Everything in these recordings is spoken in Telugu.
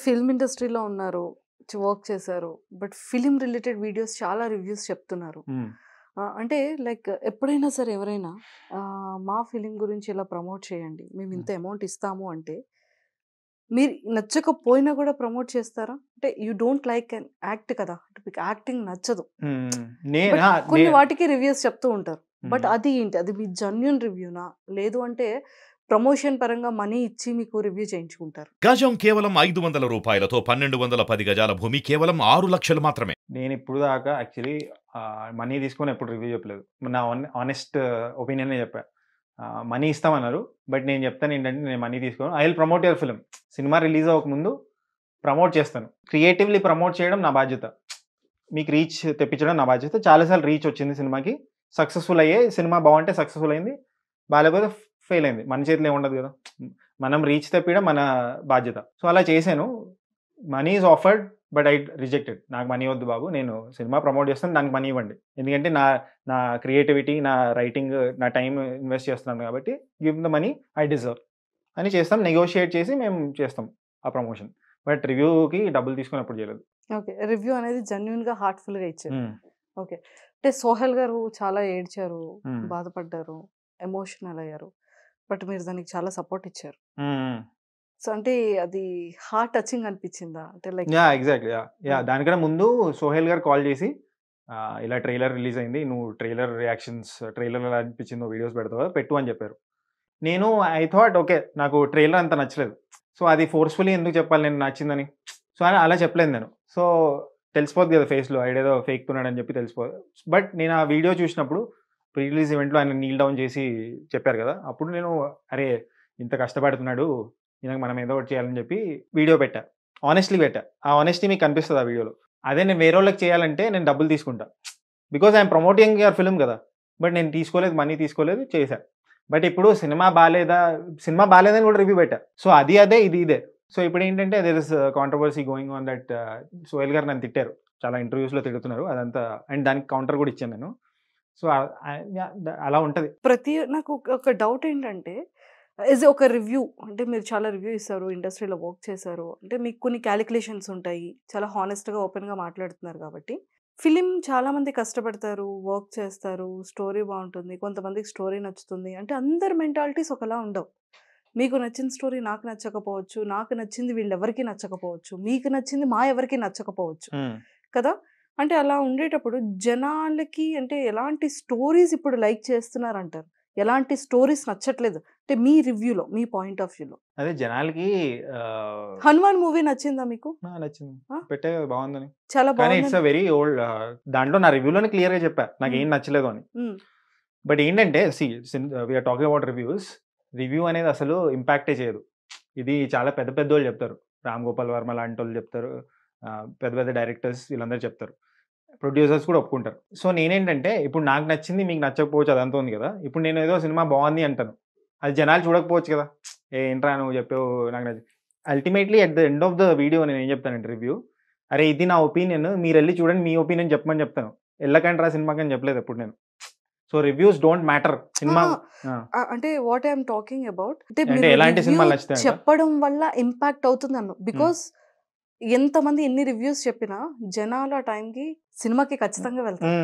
ఫిల్మ్ ఇండస్ట్రీలో ఉన్నారు, వర్క్ చేశారు. బట్ ఫిల్మ్ రిలేటెడ్ వీడియోస్ చాలా రివ్యూస్ చెప్తున్నారు. అంటే లైక్ ఎప్పుడైనా సరే ఎవరైనా మా ఫిలిం గురించి ఇలా ప్రమోట్ చేయండి, మేము ఇంత అమౌంట్ ఇస్తాము అంటే మీరు నచ్చకపోయినా కూడా ప్రమోట్ చేస్తారా? అంటే you don't like and act కదా, అంటే మీకు యాక్టింగ్ నచ్చదు. బట్ కొన్ని వాటికి రివ్యూస్ చెప్తూ ఉంటారు. బట్ అది ఏంటి, అది మీ జెన్యూన్ రివ్యూనా, లేదు అంటే ప్రమోషన్ పరంగా మనీ ఇచ్చి మీకు రివ్యూ చేయించుకుంటారు? గజం కేవలం 500 రూపాయలతో 1210 గజాల భూమి కేవలం 6 లక్షలు మాత్రమే. నేను ఇప్పుడు దాకా యాక్చువల్లీ మనీ తీసుకొని ఎప్పుడు రివ్యూ చెప్పలేదు. నా ఆనెస్ట్ ఒపీనియనే చెప్పా. మనీ ఇస్తామన్నారు, బట్ నేను చెప్తాను ఏంటంటే నేను మనీ తీసుకోను. I will promote your film. Cinema release అవ్వకముందు ప్రమోట్ చేస్తాను. క్రియేటివ్లీ ప్రమోట్ చేయడం నా బాధ్యత, మీకు రీచ్ తెప్పించడం నా బాధ్యత. చాలాసార్లు రీచ్ వచ్చింది సినిమాకి, సక్సెస్ఫుల్ అయ్యే సినిమా బాగుంటే సక్సెస్ఫుల్ అయింది, బాగాలేకపోతే ఫెయిల్ అయింది. మన చేతిలో ఏముండదు కదా, మనం రీచ్ తెప్పించడం మన బాధ్యత. సో అలా చేశాను. Money is offered but I rejected. నాకు మనీ వద్దు బాబు, నేను సినిమా ప్రమోట్ చేస్తాను, దానికి మనీ ఇవ్వండి. ఎందుకంటే నా క్రియేటివిటీ, నా రైటింగ్, నా టైం ఇన్వెస్ట్ చేస్తున్నాను కాబట్టి give the money I deserve అని చేస్తాం. నెగోషియేట్ చేసి మేము చేస్తాం ఆ ప్రమోషన్. బట్ రివ్యూకి డబ్బులు తీసుకొని ఎప్పుడు చేయలేదు. ఓకే, రివ్యూ అనేది జెన్యూన్గా హార్ట్ఫుల్గా ఇచ్చారు. ఓకే, అంటే సోహెల్ గారు చాలా ఏడ్చారు, బాధపడ్డారు, ఎమోషనల్ అయ్యారు. బట్ మీరు దానికి చాలా సపోర్ట్ ఇచ్చారు. సో అంటే అది హార్ట్ టచింగ్ అనిపించిందా? అంటే లైక్ ఎగ్జాక్ట్లీ దానికన్నా ముందు సోహెల్ గారు కాల్ చేసి ఇలా ట్రైలర్ రిలీజ్ అయింది, నువ్వు ట్రైలర్ రియాక్షన్స్, ట్రైలర్ ఎలా అనిపించిందో వీడియోస్ పెడతావా, పెట్టు అని చెప్పారు. నేను ఐ థాట్ ఓకే, నాకు ట్రైలర్ అంత నచ్చలేదు. సో అది ఫోర్స్ఫుల్లీ ఎందుకు చెప్పాలి నేను నచ్చిందని. సో అలా చెప్పలేదు నేను. సో తెలిసిపోద్ది కదా ఫేస్లో, ఐడేదో ఫేక్ తున్నాడని చెప్పి తెలిసిపోదు. బట్ నేను ఆ వీడియో చూసినప్పుడు ప్రీ రిలీజ్ ఈవెంట్లో ఆయన నీల్ డౌన్ చేసి చెప్పారు కదా, అప్పుడు నేను అరే ఇంత కష్టపడుతున్నాడు, ఈయనకు మనం ఏదో ఒకటి చేయాలని చెప్పి వీడియో పెట్టా, ఆనెస్ట్లీ పెట్టా. ఆ ఆనెస్టీ మీకు కనిపిస్తుంది ఆ వీడియోలో. అదే నేను వేరే వాళ్ళకి చేయాలంటే నేను డబ్బులు తీసుకుంటా, because I'm promoting your film కదా. బట్ నేను తీసుకోలేదు, మనీ తీసుకోలేదు, చేశా. బట్ ఇప్పుడు సినిమా బాగాలేదని కూడా రివ్యూ పెట్టా. సో అది అదే, ఇది ఇదే. సో ఇప్పుడు ఏంటంటే there is controversy going on that Sohel గారు నన్ను తిట్టారు, చాలా ఇంటర్వ్యూస్లో తిడుతున్నారు అదంతా, అండ్ దానికి కౌంటర్ కూడా ఇచ్చాను నేను. సో అలా ఉంటుంది. నాకు ఒక డౌట్ ఏంటంటే, యాజ్ ఒక రివ్యూ అంటే మీరు చాలా రివ్యూ ఇస్తారు, ఇండస్ట్రీలో వర్క్ చేశారు అంటే మీకు కొన్ని క్యాలిక్యులేషన్స్ ఉంటాయి, చాలా హానెస్ట్గా ఓపెన్గా మాట్లాడుతున్నారు కాబట్టి. ఫిలిం చాలామంది కష్టపడతారు, వర్క్ చేస్తారు, స్టోరీ బాగుంటుంది, కొంతమందికి స్టోరీ నచ్చుతుంది. అంటే అందరి మెంటాలిటీస్ ఒకలా ఉండవు. మీకు నచ్చిన స్టోరీ నాకు నచ్చకపోవచ్చు, నాకు నచ్చింది వీళ్ళెవరికి నచ్చకపోవచ్చు, మీకు నచ్చింది మా ఎవరికి నచ్చకపోవచ్చు కదా. అంటే అలా ఉండేటప్పుడు జనాలకి అంటే ఎలాంటి స్టోరీస్ ఇప్పుడు లైక్ చేస్తున్నారంటారు, ఎలాంటి స్టోరీస్ నచ్చట్లేదు అంటే మీ రివ్యూలో, మీ పాయింట్ ఆఫ్ వ్యూలో? అదే జనాలకి హనుమాన్ మూవీ నచ్చిందా మీకు? నచ్చింది, పెట్టే బాగుందని. చాలా బాగుంది. It's very old. దాంట్లో నా రివ్యూలోనే క్లియర్ గా చెప్పా నాకు ఏం నచ్చలేదు అని. బట్ ఏంటంటే we're talking about reviews. Review అనేది అసలు ఇంపాక్టే చేయదు. ఇది చాలా పెద్ద పెద్ద వాళ్ళు చెప్తారు, రామ్ గోపాల్ వర్మ లాంటి వాళ్ళు చెప్తారు, పెద్ద పెద్ద డైరెక్టర్స్ వీళ్ళందరూ చెప్తారు, ప్రొడ్యూసర్స్ కూడా ఒప్పుకుంటారు. సో నేనేంటంటే ఇప్పుడు నాకు నచ్చింది మీకు నచ్చకపోవచ్చు, అదంతా ఉంది కదా. ఇప్పుడు నేను ఏదో సినిమా బాగుంది అంటాను, అది జనాలు చూడకపోవచ్చు కదా, ఏంట్రా నువ్వు చెప్పావు నాకు నచ్చి. Ultimately at the end of the video నేను ఏం చెప్తానంటే రివ్యూ, అరే ఇది నా ఒపీనియన్, మీరు వెళ్ళి చూడండి, మీ ఒపీనియన్ చెప్పమని చెప్తాను, వెళ్ళకండి రా సినిమాకి అని చెప్పలేదు ఎప్పుడు నేను. So reviews don't matter. Cinema అంటే వాట్ ఐఎమ్ టాకింగ్ అబౌట్ అంటే ఎలాంటి సినిమాలు నచ్చుతాయి చెప్పడం వల్ల ఇంపాక్ట్ అవుతుంది అన్న. బికాస్ ఎంతమంది ఎన్ని రివ్యూస్ చెప్పినా జనాలు ఆ టైంకి సినిమాకి ఖచ్చితంగా వెళ్తారు,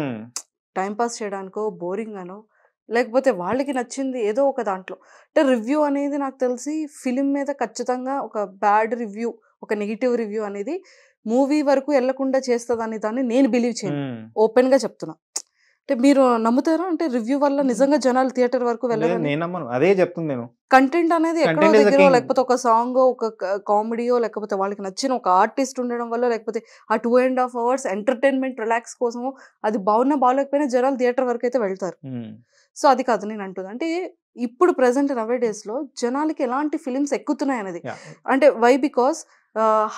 టైం పాస్ చేయడానికో, బోరింగ్ అనో, లేకపోతే వాళ్ళకి నచ్చింది ఏదో ఒక దాంట్లో. అంటే రివ్యూ అనేది నాకు తెలిసి ఫిలిం మీద ఖచ్చితంగా ఒక బ్యాడ్ రివ్యూ, ఒక నెగిటివ్ రివ్యూ అనేది మూవీ వరకు వెళ్లకుండా చేస్తుందని దాన్ని నేను బిలీవ్ చేయను, ఓపెన్ గా చెప్తున్నా. అంటే మీరు నమ్ముతారా? అంటే రివ్యూ వల్ల నిజంగా జనాలు థియేటర్ వరకు వెళ్ళారు? నేను నమ్మను, అదే చెప్తుంది నేను. కంటెంట్ అనేది ఎక్కడో దగ్గర, లేకపోతే ఒక సాంగ్, ఒక కామెడీయో, లేకపోతే వాళ్ళకి నచ్చిన ఒక ఆర్టిస్ట్ ఉండడం వల్ల, లేకపోతే ఆ 2.5 hours ఎంటర్టైన్మెంట్ రిలాక్స్ కోసము, అది బాగున్నా బాగోలేకపోయినా జనాలు థియేటర్ వరకు అయితే వెళ్తారు. సో అది కాదు నేను అంటుంది. అంటే ఇప్పుడు ప్రెసెంట్ నవే డేస్ లో జనాలకి ఎలాంటి ఫిలిమ్స్ ఎక్కుతున్నాయి అనేది. అంటే వై? బికాస్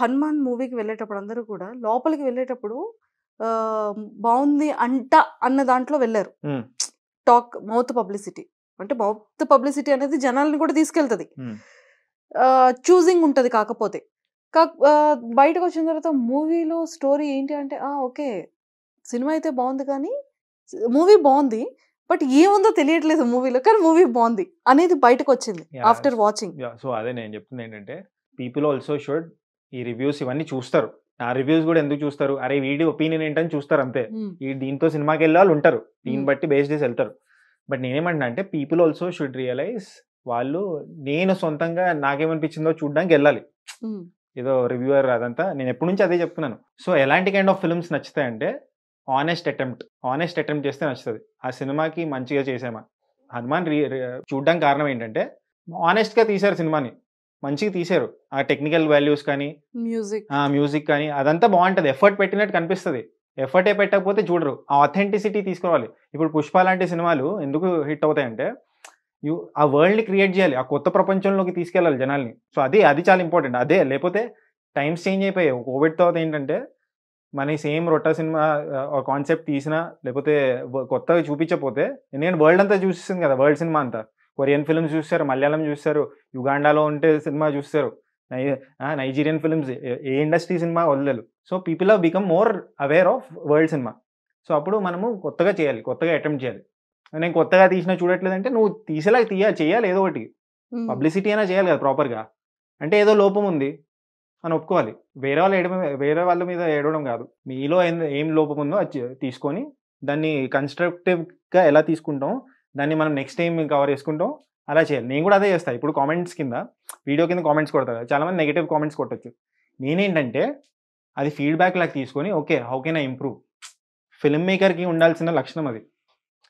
హనుమాన్ మూవీకి వెళ్ళేటప్పుడు అందరూ కూడా లోపలికి వెళ్ళేటప్పుడు బాగుంది అంట అన్న దాంట్లో వెళ్ళారు. Talk, mouth publicity. అంటే మౌత్ పబ్లిసిటీ అనేది జనాలను కూడా తీసుకెళ్తుంది, చూజింగ్ ఉంటుంది. కాకపోతే బయటకు వచ్చిన తర్వాత మూవీలో స్టోరీ ఏంటి అంటే ఓకే సినిమా అయితే బాగుంది కానీ మూవీ బాగుంది, బట్ ఏముందో తెలియట్లేదు మూవీలో, కానీ మూవీ బాగుంది అనేది బయటకు వచ్చింది ఆఫ్టర్ వాచింగ్. సో అదే నేను చెప్తుంది ఏంటంటే, పీపుల్ ఆల్సో షుడ్ ఈ రివ్యూస్ ఇవన్నీ చూస్తారు. ఆ రివ్యూస్ కూడా ఎందుకు చూస్తారు, అరే వీడి ఒపీనియన్ ఏంటని చూస్తారు అంతే. ఈ దీంతో సినిమాకి వెళ్ళే వాళ్ళు ఉంటారు, దీన్ని బట్టి బేస్ చేసి వెళ్తారు. బట్ నేనేమంటున్నా అంటే పీపుల్ ఆల్సో షుడ్ రియలైజ్, వాళ్ళు నేను సొంతంగా నాకేమనిపించిందో చూడడానికి వెళ్ళాలి. ఏదో రివ్యూవర్ అదంతా నేను ఎప్పటి నుంచి అదే చెప్తున్నాను. సో ఎలాంటి కైండ్ ఆఫ్ ఫిల్మ్స్ నచ్చుతాయంటే ఆనెస్ట్ అటెంప్ట్ చేస్తే నచ్చుతుంది. ఆ సినిమాకి మంచిగా చేసామా. హనుమాన్ చూడడానికి కారణం ఏంటంటే ఆనెస్ట్గా తీశారు సినిమాని, మంచిగా తీశారు. ఆ టెక్నికల్ వాల్యూస్ కానీ మ్యూజిక్ కానీ అదంతా బాగుంటుంది, ఎఫర్ట్ పెట్టినట్టు కనిపిస్తుంది. ఎఫర్టే పెట్టకపోతే చూడరు, ఆ ఆథెంటిసిటీ తీసుకోవాలి. ఇప్పుడు పుష్ప లాంటి సినిమాలు ఎందుకు హిట్ అవుతాయంటే ఆ వరల్డ్ని క్రియేట్ చేయాలి, ఆ కొత్త ప్రపంచంలోకి తీసుకెళ్ళాలి జనాల్ని. సో అది చాలా ఇంపార్టెంట్. అదే లేకపోతే టైమ్స్ చేంజ్ అయిపోయాయి. కోవిడ్ తర్వాత ఏంటంటే మన సేమ్ రొట్టా సినిమా కాన్సెప్ట్ తీసినా లేకపోతే కొత్తగా చూపించకపోతే, ఎందుకంటే వరల్డ్ అంతా చూపిస్తుంది కదా, వరల్డ్ సినిమా అంతా. కొరియన్ ఫిల్మ్స్ చూస్తారు, మలయాళం చూస్తారు, యుగాండాలో ఉంటే సినిమా చూస్తారు, నైజీరియన్ ఫిల్మ్స్, ఏ ఇండస్ట్రీ సినిమా వదలరు. So people have become more aware of world cinema. So అప్పుడు మనము కొత్తగా చేయాలి, కొత్తగా అటెంప్ట్ చేయాలి. నేను కొత్తగా తీసినా చూడట్లేదంటే నువ్వు తీసేలా చేయాలి, ఏదో ఒకటి పబ్లిసిటీ అయినా చేయాలి కదా ప్రాపర్గా. అంటే ఏదో లోపం ఉంది అని ఒప్పుకోవాలి. వేరే వాళ్ళ మీద ఏడవడం కాదు, మీలో ఏం లోపం ఉందో అది తీసుకొని దాన్ని కన్స్ట్రక్టివ్గా ఎలా తీసుకుంటాం, దాన్ని మనం నెక్స్ట్ టైం కవర్ చేసుకుంటాం, అలా చేయాలి. నేను కూడా అదే చేస్తాను. ఇప్పుడు కామెంట్స్ కింద, వీడియో కింద కామెంట్స్ కొడతారు, చాలామంది నెగిటివ్ కామెంట్స్ కొట్టచ్చు. నేనేంటంటే అది ఫీడ్బ్యాక్ లాగా తీసుకొని okay how can I improve. Film మేకర్కి ఉండాల్సిన లక్షణం అది.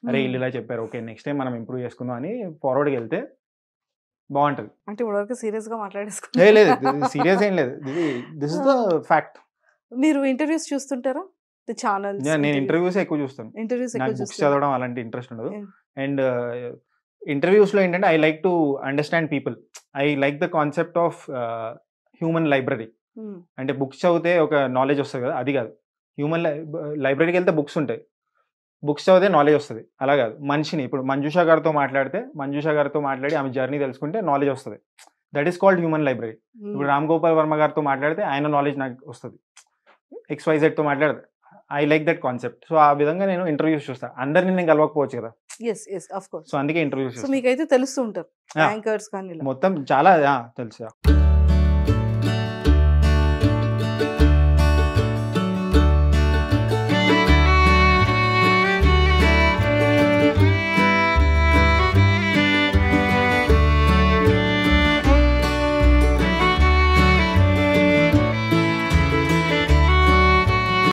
అరే వీళ్ళు ఇలా చెప్పారు, ఓకే నెక్స్ట్ టైం మనం ఇంప్రూవ్ చేసుకుందాం అని ఫార్వర్డ్కి వెళ్తే బాగుంటుంది. అంటే ఇప్పటివరకు సీరియస్గా మాట్లాడేసుకుంటే లేదు, సీరియస్ ఏం లేదు, దిస్ ఇస్ ద ఫ్యాక్ట్. మీరు ఇంటర్వ్యూస్ చూస్తుంటారా? నేను ఇంటర్వ్యూస్ ఎక్కువ చూస్తాను, నాకు బుక్స్ చదవడం అలాంటి ఇంట్రెస్ట్ ఉండదు. అండ్ ఇంటర్వ్యూస్లో ఏంటంటే I like to understand people, I like the concept of human library. అంటే బుక్స్ చదివితే ఒక నాలెడ్జ్ వస్తుంది కదా, అది కాదు. హ్యూమన్ లైబ్రరీకి వెళ్తే బుక్స్ ఉంటాయి, బుక్స్ చదివితే నాలెడ్జ్ వస్తుంది. అలా కాదు, మనిషిని ఇప్పుడు మంజుషా గారితో మాట్లాడి ఆమె జర్నీ తెలుసుకుంటే నాలెడ్జ్ వస్తుంది. That is called human library. ఇప్పుడు రామ్ గోపాల్ వర్మ గారితో మాట్లాడితే ఆయన నాలెడ్జ్ నాకు వస్తుంది. XYZతో మాట్లాడితే I like that concept. So ఆ విధంగా నేను ఇంటర్వ్యూస్ చూస్తాను. అందరినీ నేను కలవకపోవచ్చు కదా, సో అందుకే ఇంటర్వ్యూస్ మీకైతే తెలుస్తూ ఉంటారు, యాంకర్స్ కానీ మొత్తం చాలా తెలుసు.